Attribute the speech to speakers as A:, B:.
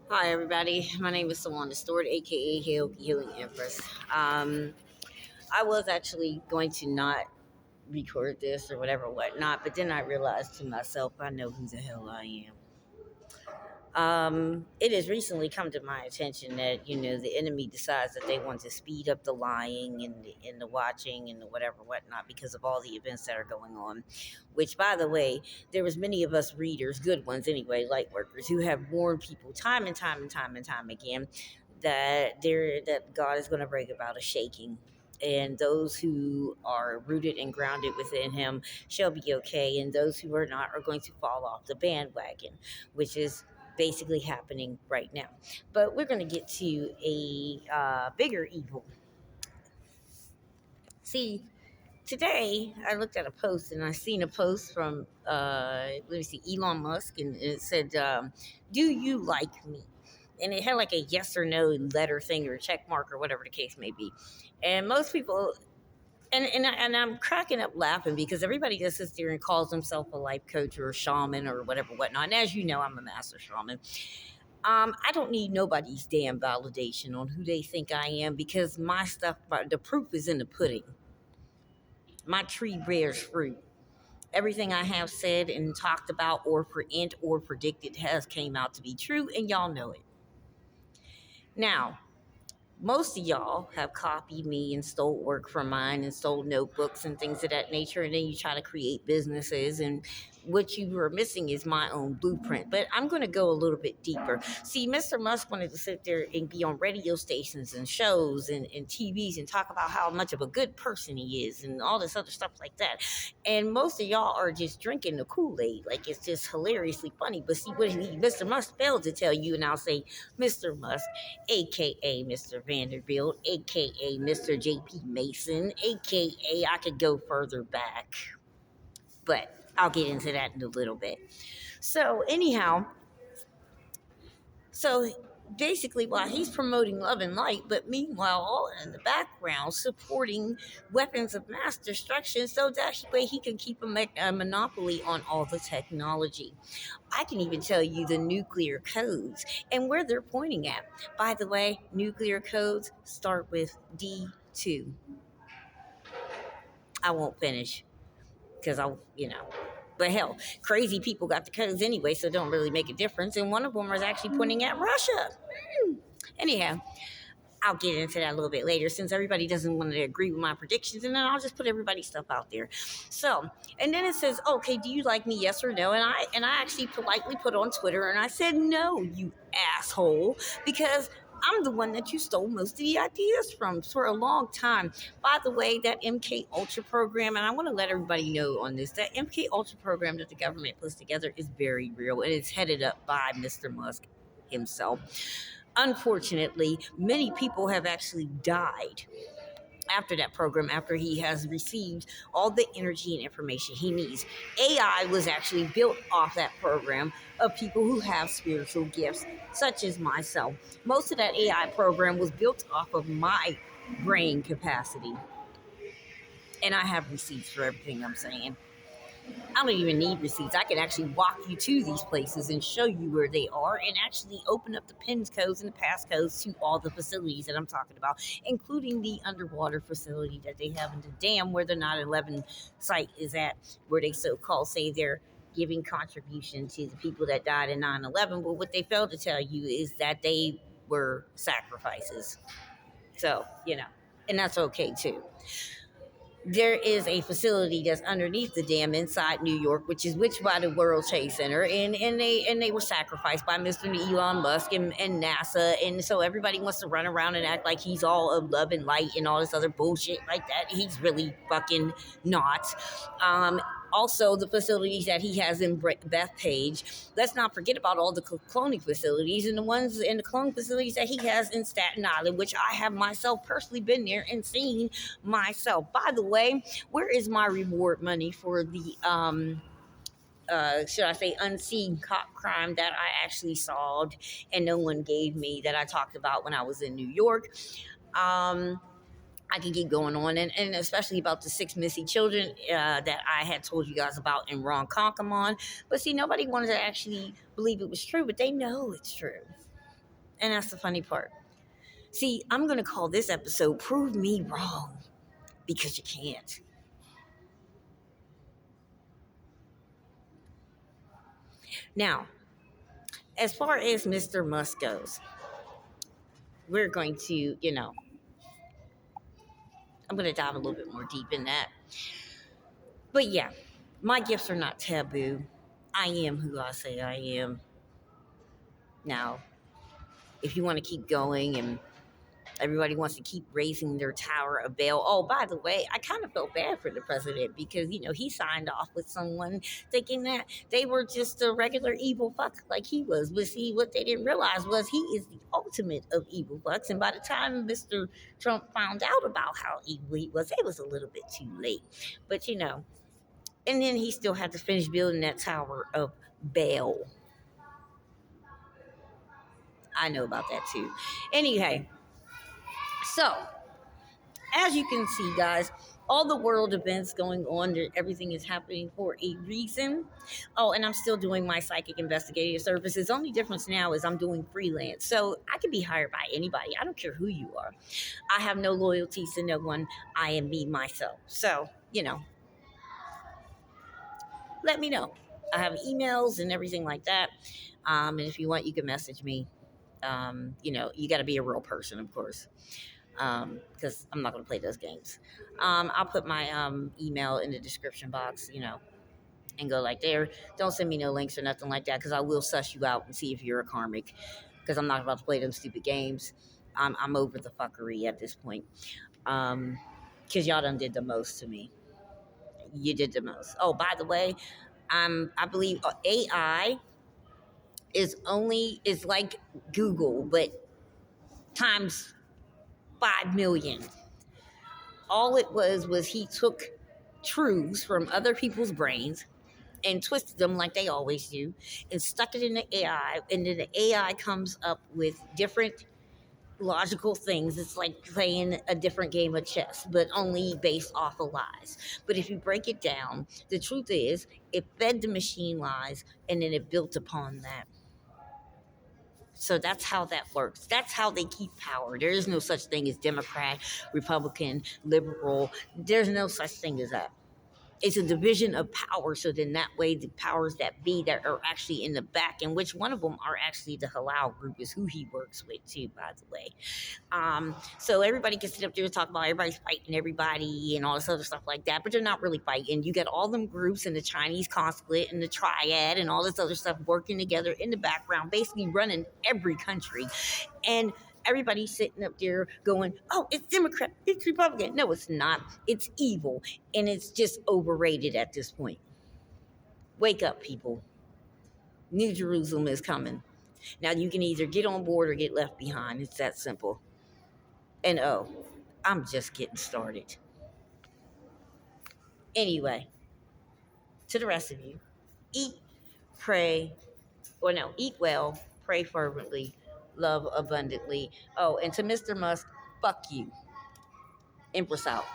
A: Hi, everybody. My name is Salon Stewart, aka Healing Empress. I was actually going to not record this or whatever, whatnot, but then I realized to myself, I know who the hell I am. It has recently come to my attention that the enemy decides that they want to speed up the lying and the watching and the whatever whatnot because of all the events that are going on. Which, by the way, there was many of us readers, good ones anyway, light workers, who have warned people time and time and time and time again that God is going to bring about a shaking. And those who are rooted and grounded within Him shall be okay, and those who are not are going to fall off the bandwagon, which is basically happening right now. But we're going to get to a bigger evil. See, today I looked at a post and I seen a post from let me see, Elon Musk, and it said, "Do you like me?" And it had like a yes or no letter thing or check mark or whatever the case may be. And most people, and I'm cracking up laughing because everybody just sits there and calls himself a life coach or a shaman or whatever whatnot. And as you know, I'm a master shaman. I don't need nobody's damn validation on who they think I am because my stuff, the proof is in the pudding. My tree bears fruit. Everything I have said and talked about or predicted has came out to be true, and y'all know it. Now, most of y'all have copied me and stole work from mine and stole notebooks and things of that nature, and then you try to create businesses, and what you were missing is my own blueprint. But I'm going to go a little bit deeper. See, Mr. Musk wanted to sit there and be on radio stations and shows and TVs and talk about how much of a good person he is and all this other stuff like that. And most of y'all are just drinking the Kool-Aid. Like, it's just hilariously funny. But see, what Mr. Musk failed to tell you, and I'll say, Mr. Musk, aka Mr. Vanderbilt, aka Mr. JP Mason, aka I could go further back, but I'll get into that in a little bit. So, anyhow, so basically, while he's promoting love and light, but meanwhile, all in the background, supporting weapons of mass destruction so that way he can keep a monopoly on all the technology. I can even tell you the nuclear codes and where they're pointing at. By the way, nuclear codes start with D2. I won't finish because but hell, crazy people got the codes anyway, so it don't really make a difference. And one of them was actually pointing at Russia. Anyhow, I'll get into that a little bit later since everybody doesn't want to agree with my predictions, and then I'll just put everybody's stuff out there. So, and then it says, "Okay, do you like me? Yes or no?" And I actually politely put on Twitter and I said, "No, you asshole," because I'm the one that you stole most of the ideas from for a long time. By the way, that MK Ultra program, and I want to let everybody know on this, that MK Ultra program that the government puts together is very real, and it's headed up by Mr. Musk himself. Unfortunately, many people have actually died after that program, after he has received all the energy and information he needs. AI was actually built off that program of people who have spiritual gifts, such as myself. Most of that AI program was built off of my brain capacity. And I have receipts for everything I'm saying. I don't even need receipts. I can actually walk you to these places and show you where they are and actually open up the pins codes and the passcodes to all the facilities that I'm talking about, including the underwater facility that they have in the dam where the 9/11 site is at, where they so-called say they're giving contribution to the people that died in 9/11. But what they failed to tell you is that they were sacrifices. So, and that's okay too. There is a facility that's underneath the dam inside New York, which by the World Trade Center, and they were sacrificed by Mr. Elon Musk and NASA, and so everybody wants to run around and act like he's all of love and light and all this other bullshit like that. He's really fucking not. Also, the facilities that he has in Bethpage. Let's not forget about all the cloning facilities and the ones in the clone facilities that he has in Staten Island, which I have myself personally been there and seen myself. By the way, where is my reward money for the should I say unseen cop crime that I actually solved and no one gave me, that I talked about when I was in New York? I can keep going on, and especially about the 6 missing children that I had told you guys about in Ronkonkoma. But see, nobody wanted to actually believe it was true, but they know it's true. And that's the funny part. See, I'm going to call this episode Prove Me Wrong, because you can't. Now, as far as Mr. Musk goes, we're going to, I'm going to dive a little bit more deep in that. But yeah, my gifts are not taboo. I am who I say I am. Now, if you want to keep going and everybody wants to keep raising their Tower of Babel. Oh, by the way, I kind of felt bad for the president because, he signed off with someone thinking that they were just a regular evil fuck like he was. But see, what they didn't realize was he is the ultimate of evil fucks. And by the time Mr. Trump found out about how evil he was, it was a little bit too late. But, and then he still had to finish building that Tower of Babel. I know about that too. Anyway, so as you can see, guys, all the world events going on, everything is happening for a reason. Oh, and I'm still doing my psychic investigative services. The only difference now is I'm doing freelance. So I can be hired by anybody. I don't care who you are. I have no loyalties to no one. I am me, myself. So, let me know. I have emails and everything like that. And if you want, you can message me. You got to be a real person, of course, because I'm not going to play those games. I'll put my email in the description box, and go like there. Don't send me no links or nothing like that, because I will suss you out and see if you're a karmic, because I'm not about to play them stupid games. I'm over the fuckery at this point, because y'all done did the most to me. You did the most. Oh, by the way, I believe AI is like Google, but times 5 million. All it was he took truths from other people's brains and twisted them like they always do and stuck it in the AI, and then the AI comes up with different logical things. It's like playing a different game of chess, but only based off of lies. But if you break it down, the truth is it fed the machine lies, and then it built upon that. So that's how that works. That's how they keep power. There is no such thing as Democrat, Republican, liberal. There's no such thing as that. It's a division of power. So then that way the powers that be that are actually in the back, and which one of them are actually the halal group is who he works with too, by the way. So everybody can sit up there and talk about everybody's fighting everybody and all this other stuff like that, but they're not really fighting. You got all them groups and the Chinese consulate and the triad and all this other stuff working together in the background, basically running every country. And everybody's sitting up there going, oh, it's Democrat, it's Republican. No, it's not. It's evil. And it's just overrated at this point. Wake up, people. New Jerusalem is coming. Now you can either get on board or get left behind. It's that simple. And oh, I'm just getting started. Anyway, to the rest of you, eat, pray, eat well, pray fervently, love abundantly. Oh, and to Mr. Musk, fuck you. Empress out.